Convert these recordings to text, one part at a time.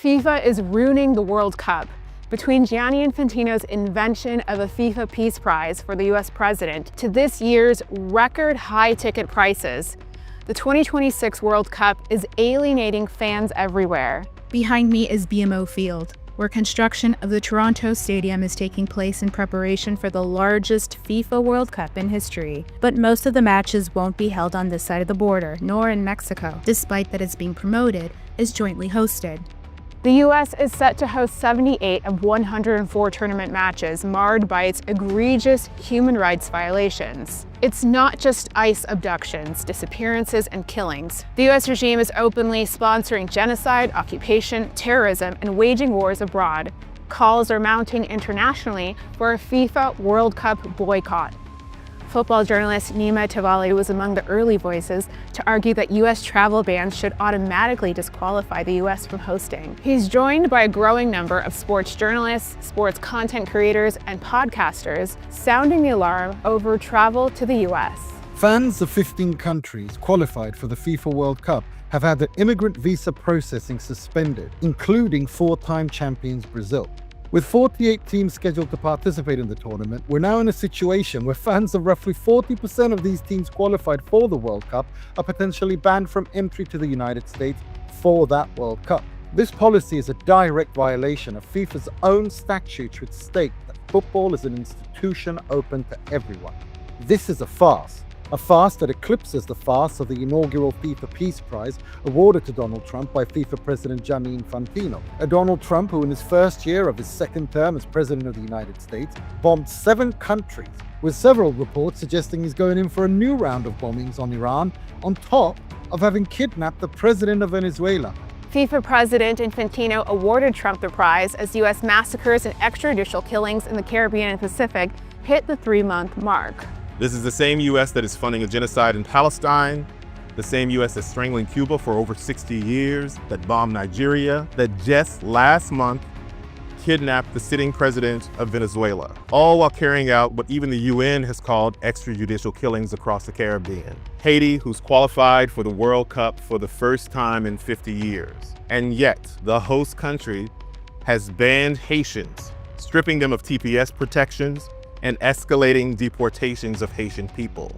FIFA is ruining the World Cup. Between Gianni Infantino's invention of a FIFA Peace Prize for the US president to this year's record high ticket prices, the 2026 World Cup is alienating fans everywhere. Behind me is BMO Field, where construction of the Toronto Stadium is taking place in preparation for the largest FIFA World Cup in history. But most of the matches won't be held on this side of the border, nor in Mexico, despite that it's being promoted as jointly hosted. The US is set to host 78 of 104 tournament matches marred by its egregious human rights violations. It's not just ICE abductions, disappearances, and killings. The US regime is openly sponsoring genocide, occupation, terrorism, and waging wars abroad. Calls are mounting internationally for a FIFA World Cup boycott. Football journalist Nima Tavali was among the early voices to argue that US travel bans should automatically disqualify the US from hosting. He's joined by a growing number of sports journalists, sports content creators, and podcasters sounding the alarm over travel to the US. Fans of 15 countries qualified for the FIFA World Cup have had their immigrant visa processing suspended, including four-time champions Brazil. With 48 teams scheduled to participate in the tournament, we're now in a situation where fans of roughly 40% of these teams qualified for the World Cup are potentially banned from entry to the United States for that World Cup. This policy is a direct violation of FIFA's own statutes, which state that football is an institution open to everyone. This is a farce that eclipses the farce of the inaugural FIFA Peace Prize awarded to Donald Trump by FIFA President Gianni Infantino. Donald Trump, who in his first year of his second term as President of the United States, bombed 7 countries, with several reports suggesting he's going in for a new round of bombings on Iran, on top of having kidnapped the President of Venezuela. FIFA President Infantino awarded Trump the prize as US massacres and extrajudicial killings in the Caribbean and Pacific hit the 3-month mark. This is the same U.S. that is funding a genocide in Palestine, the same U.S. that's strangling Cuba for over 60 years, that bombed Nigeria, that just last month kidnapped the sitting president of Venezuela, all while carrying out what even the UN has called extrajudicial killings across the Caribbean. Haiti, who's qualified for the World Cup for the first time in 50 years. And yet, the host country has banned Haitians, stripping them of TPS protections, and escalating deportations of Haitian people.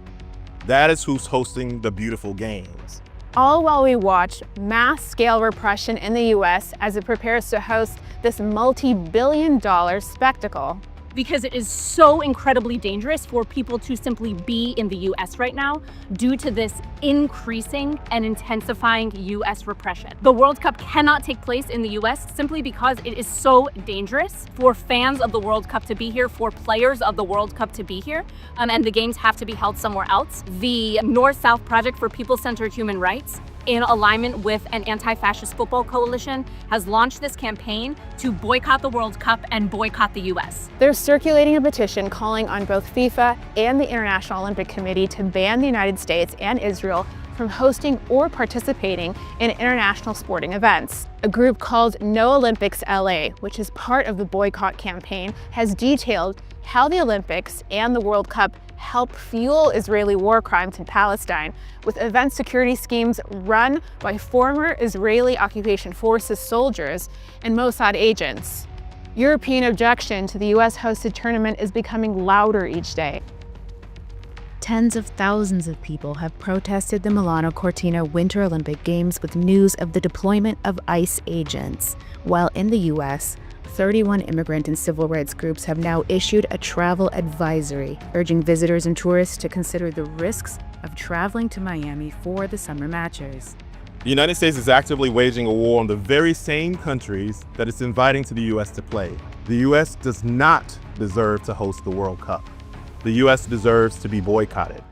That is who's hosting the beautiful games. All while we watch mass-scale repression in the US as it prepares to host this multi-billion-dollar spectacle. Because it is so incredibly dangerous for people to simply be in the US right now due to this increasing and intensifying US repression. The World Cup cannot take place in the US simply because it is so dangerous for fans of the World Cup to be here, for players of the World Cup to be here, and the games have to be held somewhere else. The North-South Project for People-Centered Human Rights, in alignment with an anti-fascist football coalition, has launched this campaign to boycott the World Cup and boycott the US. They're circulating a petition calling on both FIFA and the International Olympic Committee to ban the United States and Israel from hosting or participating in international sporting events. A group called No Olympics LA, which is part of the boycott campaign, has detailed how the Olympics and the World Cup help fuel Israeli war crimes in Palestine, with event security schemes run by former Israeli occupation forces soldiers and Mossad agents. European objection to the US-hosted tournament is becoming louder each day. Tens of thousands of people have protested the Milano Cortina Winter Olympic Games with news of the deployment of ICE agents, while in the US, 31 immigrant and civil rights groups have now issued a travel advisory, urging visitors and tourists to consider the risks of traveling to Miami for the summer matches. The United States is actively waging a war on the very same countries that it's inviting to the U.S. to play. The U.S. does not deserve to host the World Cup. The U.S. deserves to be boycotted.